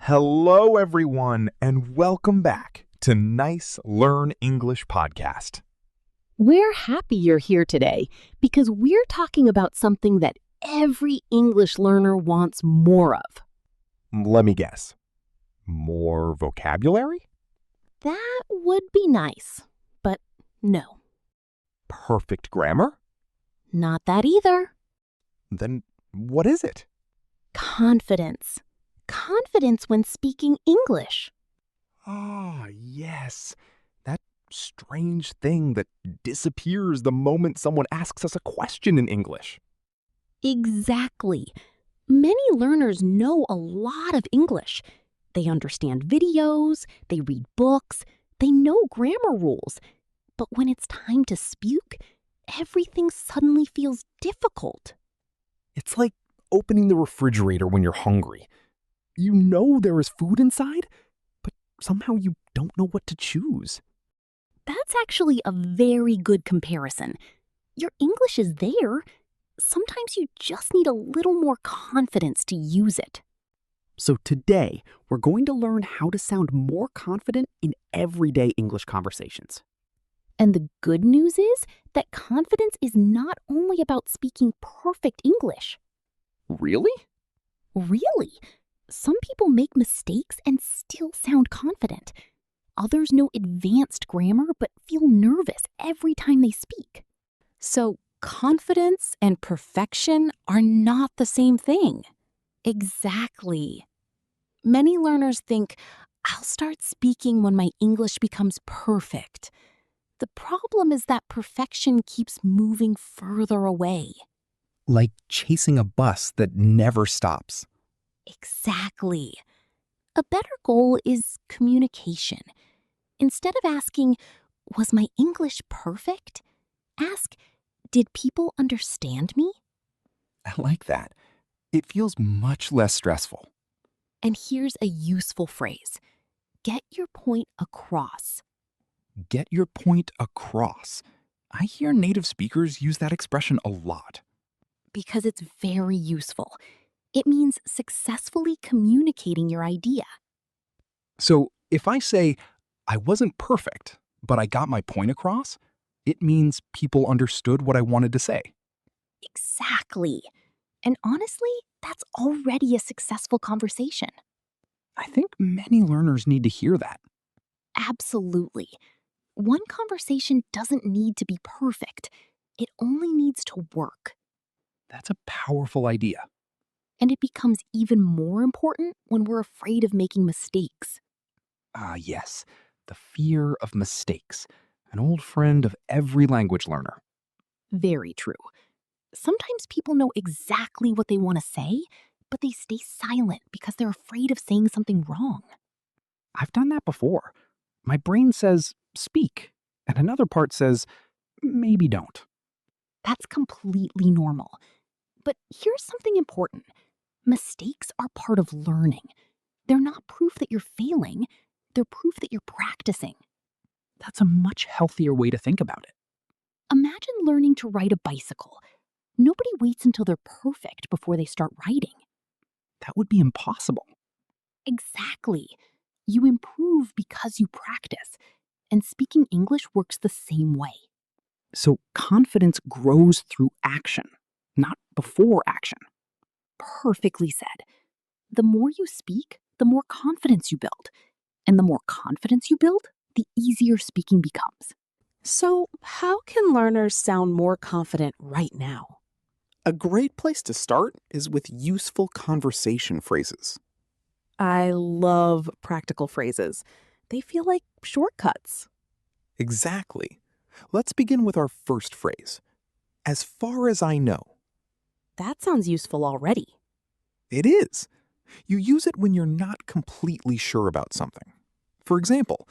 Hello, everyone, and welcome back to Nice Learn English Podcast. We're happy you're here today because we're talking about something that every English learner wants more of. Let me guess. More vocabulary? That would be nice, but no, Perfect grammar? not that either. Then what is it? Confidence. Confidence when speaking English. Ah, yes. That strange thing that disappears the moment someone asks us a question in English. Exactly. Many learners know a lot of English. They understand videos, they read books, they know grammar rules. But when it's time to speak, everything suddenly feels difficult. It's like opening the refrigerator when you're hungry. You know there is food inside, but somehow you don't know what to choose. That's actually a very good comparison. Your English is there. Sometimes you just need a little more confidence to use it. So today, we're going to learn how to sound more confident in everyday English conversations. And the good news is that confidence is not only about speaking perfect English. Really? Really? Some people make mistakes and still sound confident. Others know advanced grammar but feel nervous every time they speak. So, confidence and perfection are not the same thing. Exactly. Many learners think, I'll start speaking when my English becomes perfect. The problem is that perfection keeps moving further away. Like chasing a bus that never stops. Exactly. A better goal is communication. Instead of asking, was my English perfect? Ask, did people understand me? I like that. It feels much less stressful. And here's a useful phrase. Get your point across. Get your point across. I hear native speakers use that expression a lot. Because it's very useful. It means successfully communicating your idea. So if I say, I wasn't perfect, but I got my point across, it means people understood what I wanted to say. Exactly. And honestly, that's already a successful conversation. I think many learners need to hear that. Absolutely. One conversation doesn't need to be perfect. It only needs to work. That's a powerful idea. And it becomes even more important when we're afraid of making mistakes. Ah, yes, the fear of mistakes, an old friend of every language learner. Very true. Sometimes people know exactly what they want to say, but they stay silent because they're afraid of saying something wrong. I've done that before. My brain says, speak, and another part says, maybe don't. That's completely normal. But here's something important. Mistakes are part of learning. They're not proof that you're failing, they're proof that you're practicing. That's a much healthier way to think about it. Imagine learning to ride a bicycle. Nobody waits until they're perfect before they start riding. That would be impossible. Exactly. You improve because you practice, and speaking English works the same way. So confidence grows through action, not before action. Perfectly said. The more you speak, the more confidence you build. And the more confidence you build, the easier speaking becomes. So, how can learners sound more confident right now? A great place to start is with useful conversation phrases. I love practical phrases. They feel like shortcuts. Exactly. Let's begin with our first phrase. As far as I know. That sounds useful already. It is. You use it when you're not completely sure about something. For example,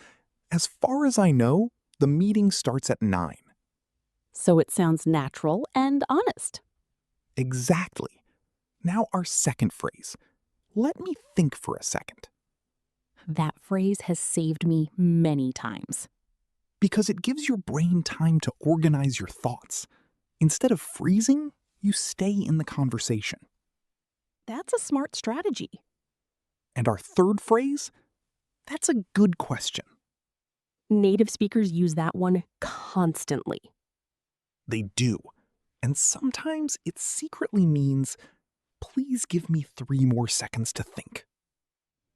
as far as I know, the meeting starts at 9. So it sounds natural and honest. Exactly. Now our second phrase. Let me think for a second. That phrase has saved me many times. Because it gives your brain time to organize your thoughts. Instead of freezing, you stay in the conversation. That's a smart strategy. And our third phrase? That's a good question. Native speakers use that one constantly. They do. And sometimes it secretly means, please give me 3 more seconds to think.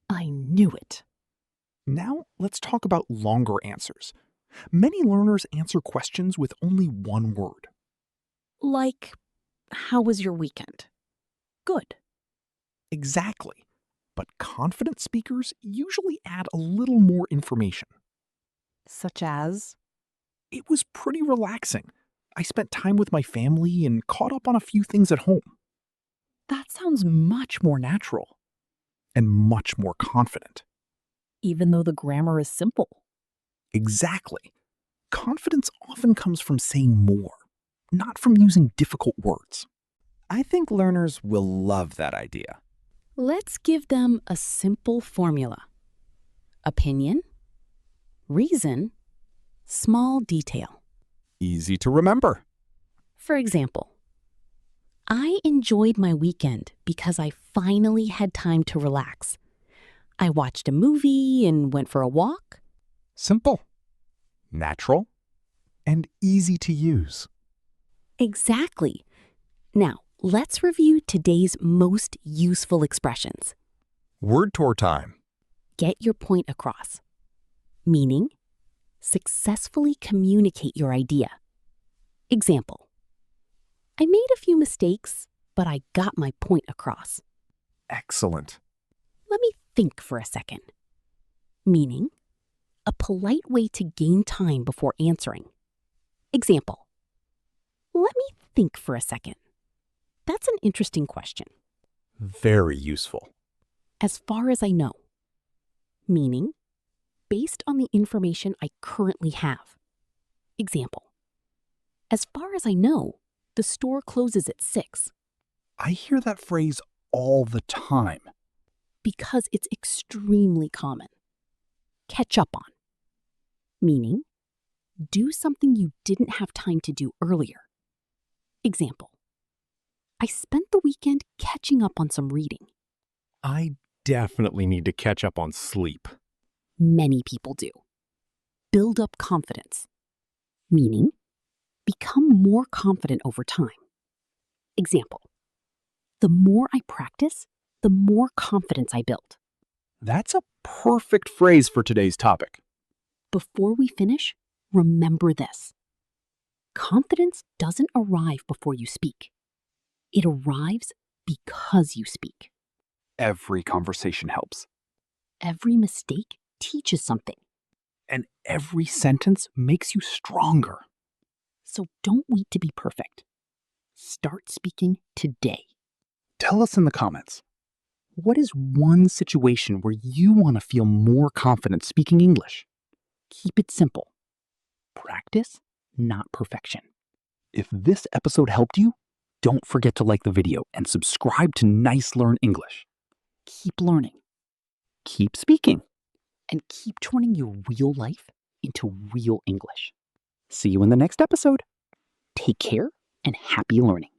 I knew it. Now let's talk about longer answers. Many learners answer questions with only one word. Like, how was your weekend? Good. Exactly. But confident speakers usually add a little more information. Such as? It was pretty relaxing. I spent time with my family and caught up on a few things at home. That sounds much more natural and much more confident. Even though the grammar is simple. Exactly. Confidence often comes from saying more, not from using difficult words. I think learners will love that idea. Let's give them a simple formula. Opinion, reason, small detail. Easy to remember. For example, I enjoyed my weekend because I finally had time to relax. I watched a movie and went for a walk. Simple, natural, and easy to use. Exactly. Now, let's review today's most useful expressions. Word tour time. Get your point across. Meaning, successfully communicate your idea. Example, I made a few mistakes, but I got my point across. Excellent. Let me think for a second. Meaning, a polite way to gain time before answering. Example, let me think for a second. That's an interesting question. Very useful. As far as I know. Meaning, based on the information I currently have. Example, as far as I know, the store closes at 6 I hear that phrase all the time. because it's extremely common. Catch up on. Meaning, do something you didn't have time to do earlier. Example, I spent the weekend catching up on some reading. I definitely need to catch up on sleep. Many people do. Build up confidence. Meaning, become more confident over time. Example, the more I practice, the more confidence I build. That's a perfect phrase for today's topic. Before we finish, remember this. Confidence doesn't arrive before you speak. It arrives because you speak. Every conversation helps. Every mistake teaches something. And every sentence makes you stronger. So don't wait to be perfect. Start speaking today. Tell us in the comments. What is one situation where you want to feel more confident speaking English? Keep it simple. Practice, not perfection. If this episode helped you, don't forget to like the video and subscribe to Nice Learn English. Keep learning. Keep speaking. And keep turning your real life into real English. See you in the next episode. Take care and happy learning.